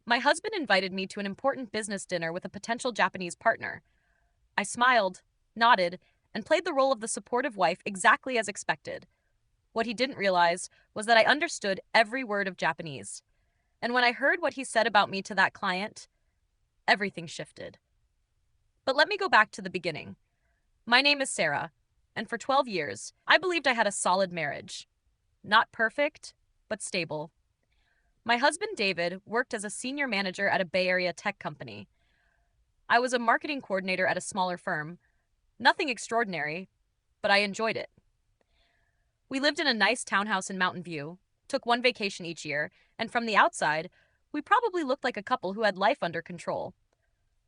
My husband invited me to an important business dinner with a potential Japanese partner. I smiled, nodded, and played the role of the supportive wife exactly as expected. What he didn't realize was that I understood every word of Japanese. And when I heard what he said about me to that client, everything shifted. But let me go back to the beginning. My name is Sarah, and for 12 years, I believed I had a solid marriage. Not perfect, but stable. My husband David worked as a senior manager at a Bay Area tech company. I was a marketing coordinator at a smaller firm. Nothing extraordinary, but I enjoyed it. We lived in a nice townhouse in Mountain View, took one vacation each year, and from the outside, we probably looked like a couple who had life under control.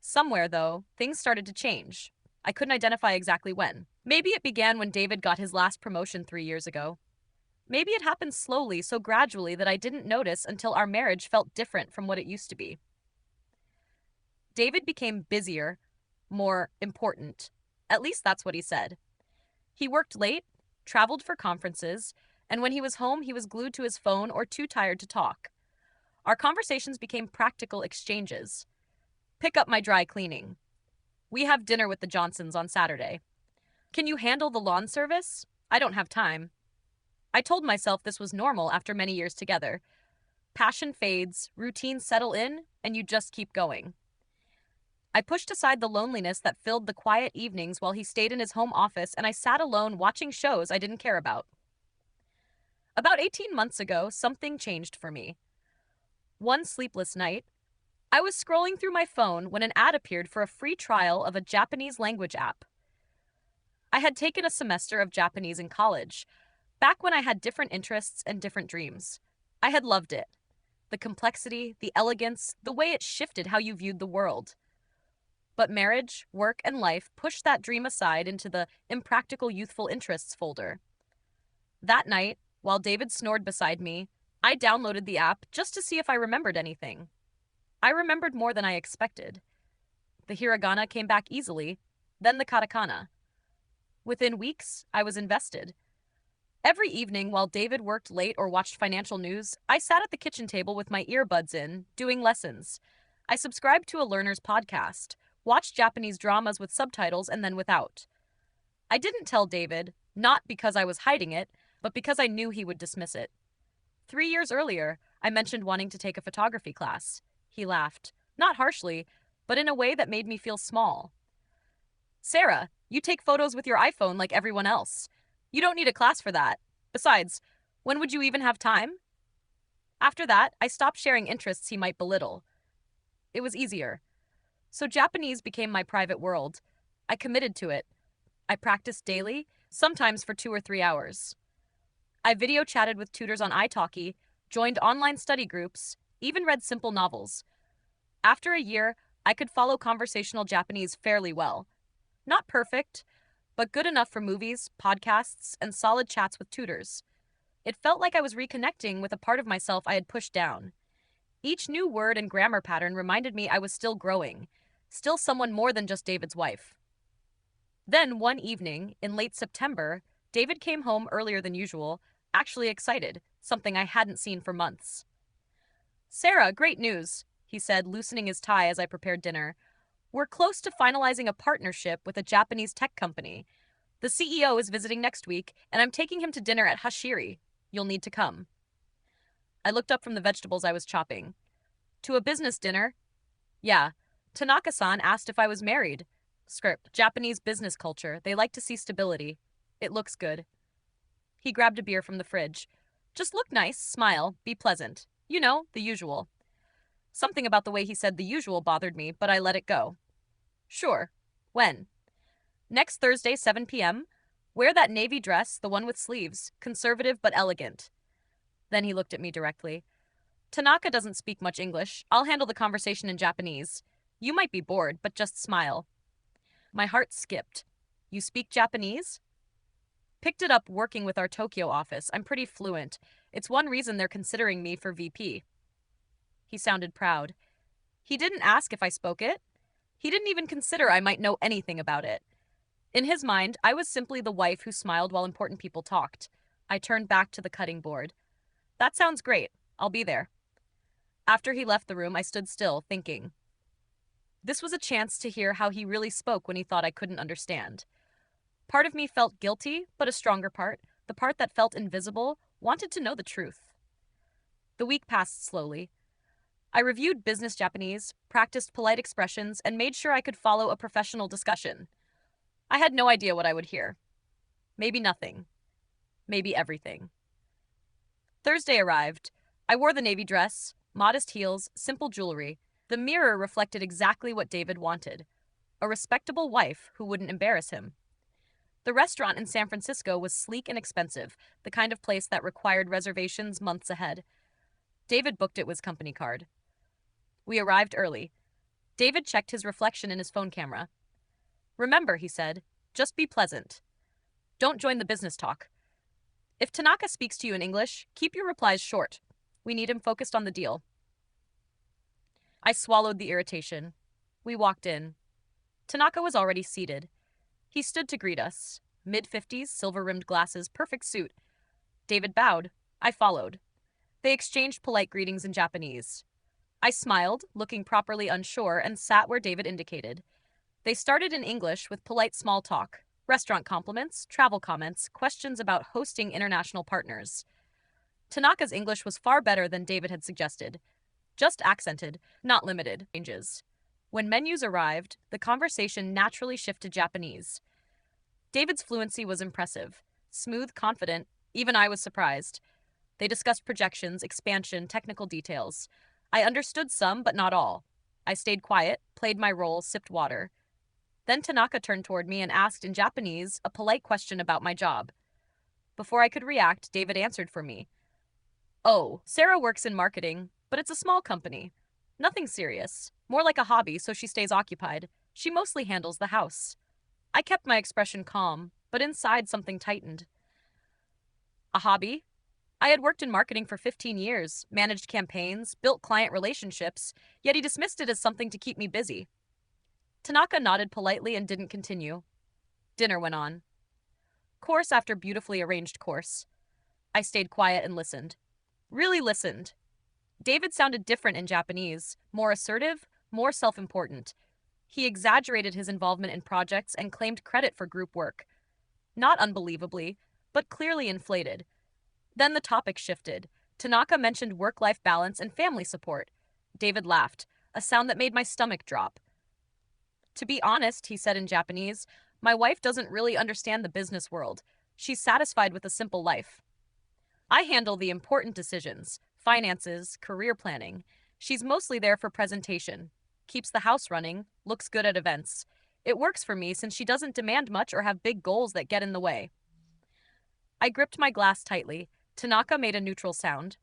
Somewhere, though, things started to change. I couldn't identify exactly when. Maybe it began when David got his last promotion 3 years ago. Maybe it happened slowly, so gradually that I didn't notice until our marriage felt different from what it used to be. David became busier, more important. At least that's what he said. He worked late, traveled for conferences, and when he was home, he was glued to his phone or too tired to talk. Our conversations became practical exchanges. Pick up my dry cleaning. We have dinner with the Johnsons on Saturday. Can you handle the lawn service? I don't have time. I told myself this was normal after many years together. Passion fades, routines settle in, and you just keep going. I pushed aside the loneliness that filled the quiet evenings while he stayed in his home office, and I sat alone watching shows I didn't care about. About 18 months ago, something changed for me. One sleepless night, I was scrolling through my phone when an ad appeared for a free trial of a Japanese language app. I had taken a semester of Japanese in college, back when I had different interests and different dreams. I had loved it. The complexity, the elegance, the way it shifted how you viewed the world. But marriage, work, and life pushed that dream aside into the impractical youthful interests folder. That night, while David snored beside me, I downloaded the app just to see if I remembered anything. I remembered more than I expected. The hiragana came back easily, then the katakana. Within weeks, I was invested. Every evening while David worked late or watched financial news, I sat at the kitchen table with my earbuds in, doing lessons. I subscribed to a learner's podcast, watched Japanese dramas with subtitles and then without. I didn't tell David, not because I was hiding it, but because I knew he would dismiss it. 3 years earlier, I mentioned wanting to take a photography class. He laughed, not harshly, but in a way that made me feel small. Sarah, you take photos with your iPhone like everyone else. You don't need a class for that. Besides, when would you even have time? After that, I stopped sharing interests he might belittle. It was easier. So Japanese became my private world. I committed to it. I practiced daily, sometimes for 2 or 3 hours. I video chatted with tutors on italki, joined online study groups, even read simple novels. After a year, I could follow conversational Japanese fairly well. Not perfect, but good enough for movies, podcasts, and solid chats with tutors. It felt like I was reconnecting with a part of myself I had pushed down. Each new word and grammar pattern reminded me I was still growing, still someone more than just David's wife. Then, one evening, in late September, David came home earlier than usual, actually excited, something I hadn't seen for months. Sarah, great news, he said, loosening his tie as I prepared dinner. We're close to finalizing a partnership with a Japanese tech company. The CEO is visiting next week, and I'm taking him to dinner at Hashiri. You'll need to come. I looked up from the vegetables I was chopping. To a business dinner? Yeah. Tanaka-san asked if I was married. Script. Japanese business culture. They like to see stability. It looks good. He grabbed a beer from the fridge. Just look nice, smile, be pleasant. You know, the usual. Something about the way he said the usual bothered me, but I let it go. Sure. When? Next Thursday, 7 p.m. Wear that navy dress, the one with sleeves, conservative but elegant. Then he looked at me directly. Tanaka doesn't speak much English. I'll handle the conversation in Japanese. You might be bored, but just smile. My heart skipped. You speak Japanese? Picked it up working with our Tokyo office. I'm pretty fluent. It's one reason they're considering me for VP. He sounded proud. He didn't ask if I spoke it. He didn't even consider I might know anything about it. In his mind, I was simply the wife who smiled while important people talked. I turned back to the cutting board. That sounds great. I'll be there. After he left the room, I stood still, thinking. This was a chance to hear how he really spoke when he thought I couldn't understand. Part of me felt guilty, but a stronger part, the part that felt invisible, wanted to know the truth. The week passed slowly. I reviewed business Japanese, practiced polite expressions, and made sure I could follow a professional discussion. I had no idea what I would hear. Maybe nothing. Maybe everything. Thursday arrived. I wore the navy dress, modest heels, simple jewelry. The mirror reflected exactly what David wanted. A respectable wife who wouldn't embarrass him. The restaurant in San Francisco was sleek and expensive, the kind of place that required reservations months ahead. David booked it with his company card. We arrived early. David checked his reflection in his phone camera. Remember, he said, just be pleasant. Don't join the business talk. If Tanaka speaks to you in English, keep your replies short. We need him focused on the deal. I swallowed the irritation. We walked in. Tanaka was already seated. He stood to greet us. Mid-50s, silver-rimmed glasses, perfect suit. David bowed. I followed. They exchanged polite greetings in Japanese. I smiled, looking properly unsure, and sat where David indicated. They started in English with polite small talk, restaurant compliments, travel comments, questions about hosting international partners. Tanaka's English was far better than David had suggested. Just accented, not limited, changes. When menus arrived, the conversation naturally shifted Japanese. David's fluency was impressive. Smooth, confident, even I was surprised. They discussed projections, expansion, technical details. I understood some, but not all. I stayed quiet, played my role, sipped water. Then Tanaka turned toward me and asked in Japanese a polite question about my job. Before I could react, David answered for me. Oh, Sarah works in marketing, but it's a small company. Nothing serious. More like a hobby, so she stays occupied. She mostly handles the house. I kept my expression calm, but inside something tightened. A hobby? I had worked in marketing for 15 years, managed campaigns, built client relationships, yet he dismissed it as something to keep me busy. Tanaka nodded politely and didn't continue. Dinner went on. Course after beautifully arranged course. I stayed quiet and listened. Really listened. David sounded different in Japanese, more assertive, more self-important. He exaggerated his involvement in projects and claimed credit for group work. Not unbelievably, but clearly inflated. Then the topic shifted. Tanaka mentioned work-life balance and family support. David laughed, a sound that made my stomach drop. To be honest, he said in Japanese, my wife doesn't really understand the business world. She's satisfied with a simple life. I handle the important decisions, finances, career planning. She's mostly there for presentation. Keeps the house running, looks good at events. It works for me since she doesn't demand much or have big goals that get in the way. I gripped my glass tightly. Tanaka made a neutral sound.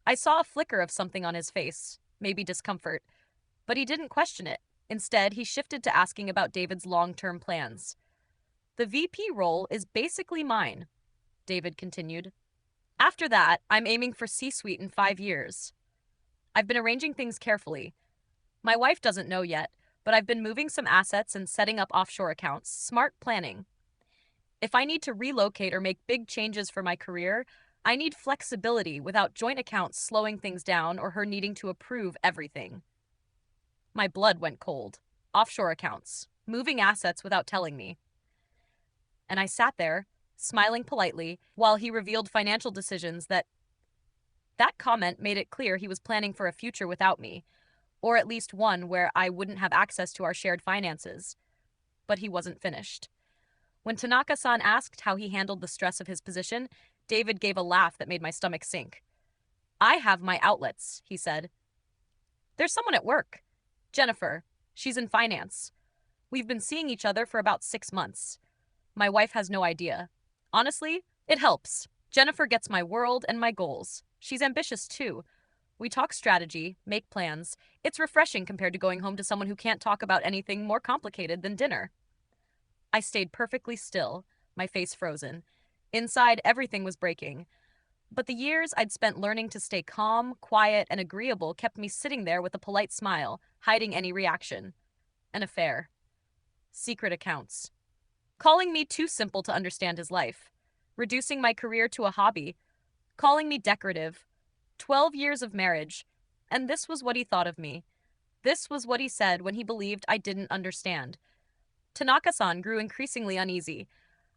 I saw a flicker of something on his face, maybe discomfort. But he didn't question it. Instead, he shifted to asking about David's long-term plans. The VP role is basically mine, David continued. After that, I'm aiming for C-suite in 5 years. I've been arranging things carefully. My wife doesn't know yet, but I've been moving some assets and setting up offshore accounts. Smart planning. If I need to relocate or make big changes for my career, I need flexibility without joint accounts slowing things down or her needing to approve everything. My blood went cold. Offshore accounts. Moving assets without telling me. And I sat there, smiling politely, while he revealed financial decisions that comment made it clear he was planning for a future without me, or at least one where I wouldn't have access to our shared finances. But he wasn't finished. When Tanaka-san asked how he handled the stress of his position, David gave a laugh that made my stomach sink. I have my outlets, he said. There's someone at work. Jennifer. She's in finance. We've been seeing each other for about 6 months. My wife has no idea. Honestly, it helps. Jennifer gets my world and my goals. She's ambitious too. We talk strategy, make plans. It's refreshing compared to going home to someone who can't talk about anything more complicated than dinner. I stayed perfectly still, my face frozen. Inside, everything was breaking. But the years I'd spent learning to stay calm, quiet, and agreeable kept me sitting there with a polite smile, hiding any reaction. An affair. Secret accounts. Calling me too simple to understand his life. Reducing my career to a hobby. Calling me decorative. 12 years of marriage. And this was what he thought of me. This was what he said when he believed I didn't understand. Tanaka-san grew increasingly uneasy.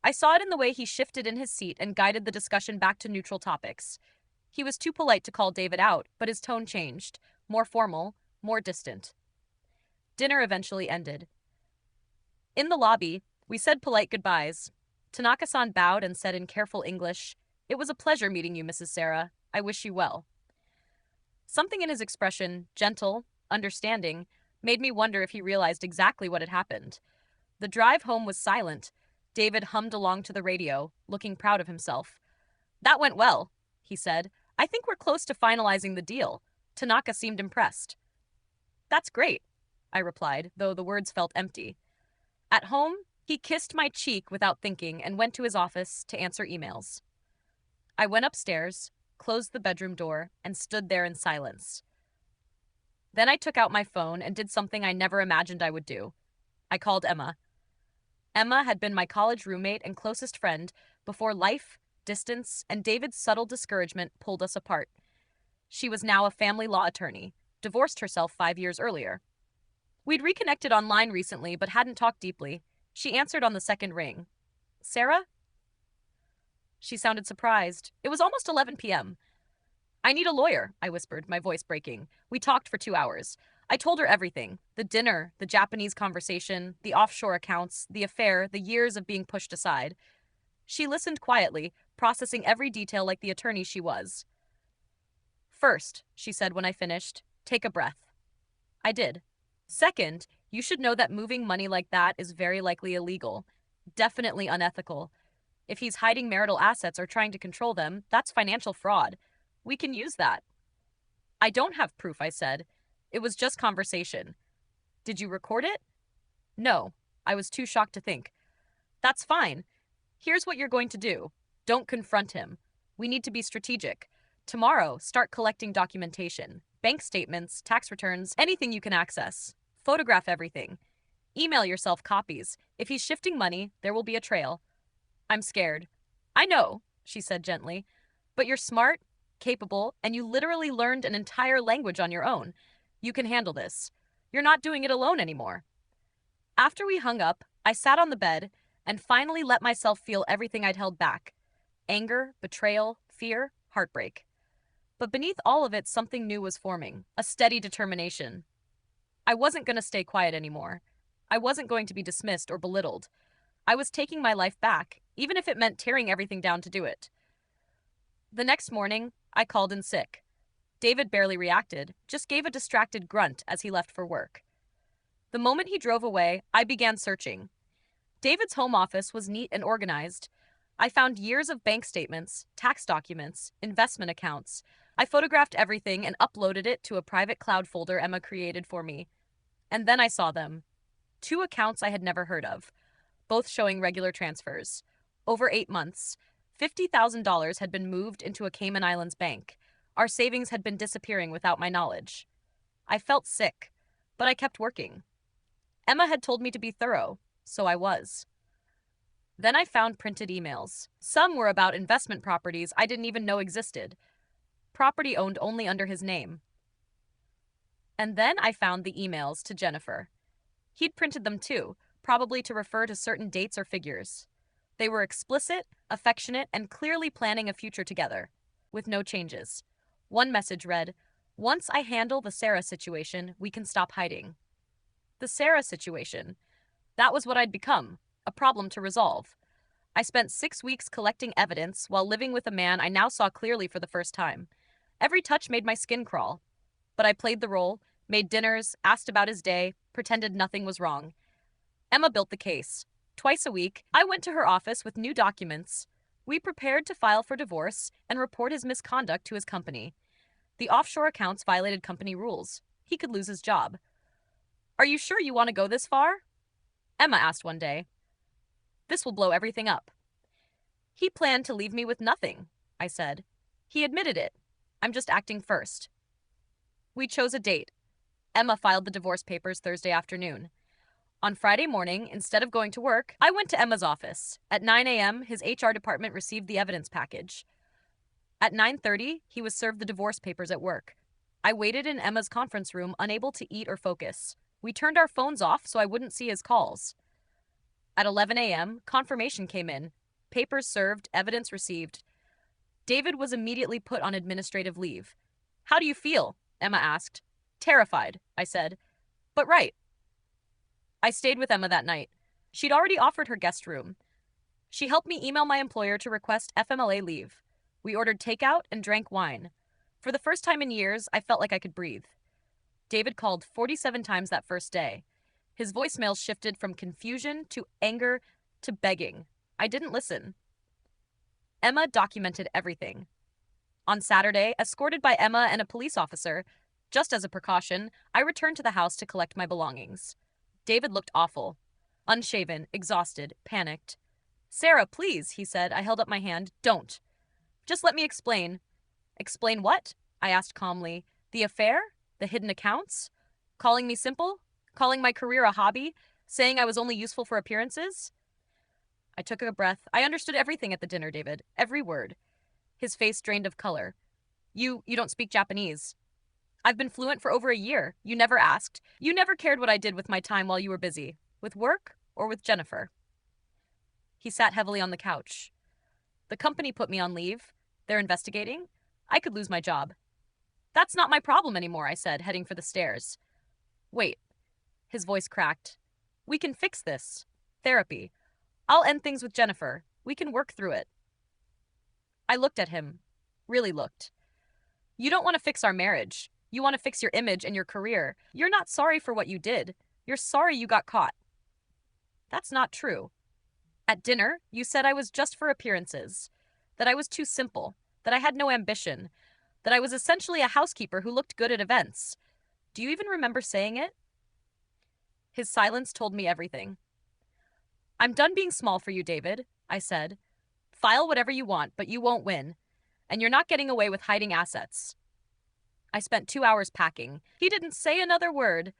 I saw it in the way he shifted in his seat and guided the discussion back to neutral topics. He was too polite to call David out, but his tone changed. More formal, more distant. Dinner eventually ended. In the lobby, we said polite goodbyes. Tanaka-san bowed and said in careful English, "It was a pleasure meeting you, Mrs. Sarah. I wish you well." Something in his expression, gentle, understanding, made me wonder if he realized exactly what had happened. The drive home was silent. David hummed along to the radio, looking proud of himself. "That went well," he said. "I think we're close to finalizing the deal." Tanaka seemed impressed. "That's great," I replied, though the words felt empty. At home, he kissed my cheek without thinking and went to his office to answer emails. I went upstairs, closed the bedroom door, and stood there in silence. Then I took out my phone and did something I never imagined I would do. I called Emma. Emma had been my college roommate and closest friend before life, distance, and David's subtle discouragement pulled us apart. She was now a family law attorney, divorced herself 5 years earlier. We'd reconnected online recently but hadn't talked deeply. She answered on the second ring. "Sarah?" She sounded surprised. It was almost 11 p.m. "I need a lawyer," I whispered, my voice breaking. We talked for 2 hours. I told her everything. The dinner, the Japanese conversation, the offshore accounts, the affair, the years of being pushed aside. She listened quietly, processing every detail like the attorney she was. "First," she said when I finished, "take a breath." I did. "Second, you should know that moving money like that is very likely illegal. Definitely unethical. If he's hiding marital assets or trying to control them, that's financial fraud. We can use that." "I don't have proof," I said. "It was just conversation." "Did you record it?" "No. I was too shocked to think." "That's fine. Here's what you're going to do. Don't confront him. We need to be strategic. Tomorrow, start collecting documentation. Bank statements, tax returns, anything you can access. Photograph everything. Email yourself copies. If he's shifting money, there will be a trail." "I'm scared." "I know," she said gently. "But you're smart, capable, and you literally learned an entire language on your own. You can handle this. You're not doing it alone anymore." After we hung up, I sat on the bed and finally let myself feel everything I'd held back. Anger, betrayal, fear, heartbreak. But beneath all of it, something new was forming, a steady determination. I wasn't going to stay quiet anymore. I wasn't going to be dismissed or belittled. I was taking my life back, even if it meant tearing everything down to do it. The next morning, I called in sick. David barely reacted, just gave a distracted grunt as he left for work. The moment he drove away, I began searching. David's home office was neat and organized. I found years of bank statements, tax documents, investment accounts. I photographed everything and uploaded it to a private cloud folder Emma created for me. And then I saw them. 2 accounts I had never heard of, both showing regular transfers. Over 8 months, $50,000 had been moved into a Cayman Islands bank. Our savings had been disappearing without my knowledge. I felt sick, but I kept working. Emma had told me to be thorough, so I was. Then I found printed emails. Some were about investment properties I didn't even know existed. Property owned only under his name. And then I found the emails to Jennifer. He'd printed them too, probably to refer to certain dates or figures. They were explicit, affectionate, and clearly planning a future together, with no changes. One message read, "Once I handle the Sarah situation, we can stop hiding." The Sarah situation. That was what I'd become, a problem to resolve. I spent 6 weeks collecting evidence while living with a man I now saw clearly for the first time. Every touch made my skin crawl. But I played the role, made dinners, asked about his day, pretended nothing was wrong. Emma built the case. Twice a week, I went to her office with new documents. We prepared to file for divorce and report his misconduct to his company. The offshore accounts violated company rules. He could lose his job. "Are you sure you want to go this far?" Emma asked one day. "This will blow everything up." "He planned to leave me with nothing," I said. "He admitted it. I'm just acting first." We chose a date. Emma filed the divorce papers Thursday afternoon. On Friday morning, instead of going to work, I went to Emma's office. At 9 a.m., his HR department received the evidence package. At 9:30, he was served the divorce papers at work. I waited in Emma's conference room, unable to eat or focus. We turned our phones off so I wouldn't see his calls. At 11 a.m., confirmation came in. Papers served, evidence received. David was immediately put on administrative leave. How do you feel? Emma asked. Terrified, I said. But right. I stayed with Emma that night. She'd already offered her guest room. She helped me email my employer to request FMLA leave. We ordered takeout and drank wine. For the first time in years, I felt like I could breathe. David called 47 times that first day. His voicemail shifted from confusion to anger to begging. I didn't listen. Emma documented everything. On Saturday, escorted by Emma and a police officer, just as a precaution, I returned to the house to collect my belongings. David looked awful. Unshaven, exhausted, panicked. Sarah, please, he said. I held up my hand. Don't. Just let me explain. Explain what? I asked calmly. The affair? The hidden accounts? Calling me simple? Calling my career a hobby? Saying I was only useful for appearances? I took a breath. I understood everything at the dinner, David. Every word. His face drained of color. You don't speak Japanese. I've been fluent for over a year. You never asked. You never cared what I did with my time while you were busy. With work or with Jennifer? He sat heavily on the couch. The company put me on leave. They're investigating. I could lose my job. That's not my problem anymore, I said, heading for the stairs. Wait. His voice cracked. We can fix this. Therapy. I'll end things with Jennifer. We can work through it. I looked at him. Really looked. You don't want to fix our marriage. You want to fix your image and your career. You're not sorry for what you did. You're sorry you got caught. That's not true. At dinner, you said I was just for appearances. That I was too simple. That I had no ambition. That I was essentially a housekeeper who looked good at events. Do you even remember saying it? His silence told me everything. I'm done being small for you, David, I said. File whatever you want, but you won't win. And you're not getting away with hiding assets. I spent 2 hours packing. He didn't say another word.